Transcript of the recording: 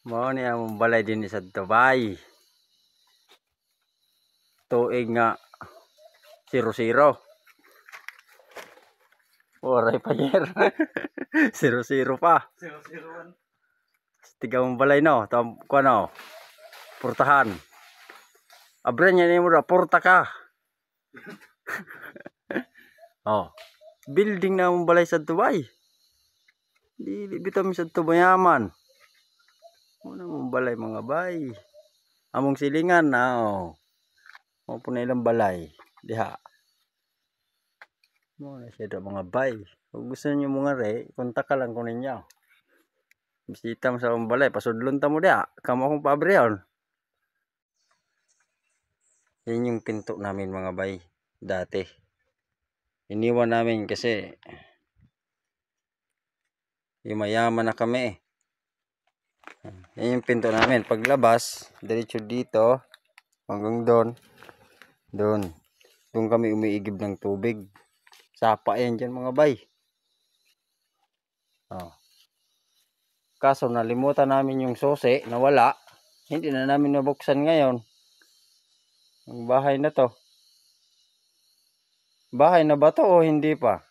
Mao ni ang balay din sa Dubai. Tuig nga 00. Oray pa yer. 00 pa. 001. Tiga mong balay no, tam ko ano. Portahan. Abren yan mo ra porta ka. Oh. Building na mong balay sa Dubai. Dili bitaw mi sa tubayaman. Ano mong balay mga bay. Among silingan na oh. Mo po na ilang balay diha. Mo na siya mga bay. Kung gusto niyo mga re, kontak ka lang ko ninyo. Bisita mo sa akong balay, pasudlon ta mo diha. Kamo akong paabreon. Yan yung pinto namin mga bay dati. Iniwan namin kasi mayaman na kami. Yan yung pinto namin. Paglabas, diretso dito hanggang doon. Doon kami umiigib ng tubig. Sapa yan dyan mga bay. Oh. Kaso nalimutan namin yung susi, nawala. Hindi na namin nabuksan ngayon. Ang bahay na to. Bahay na ba to o hindi pa?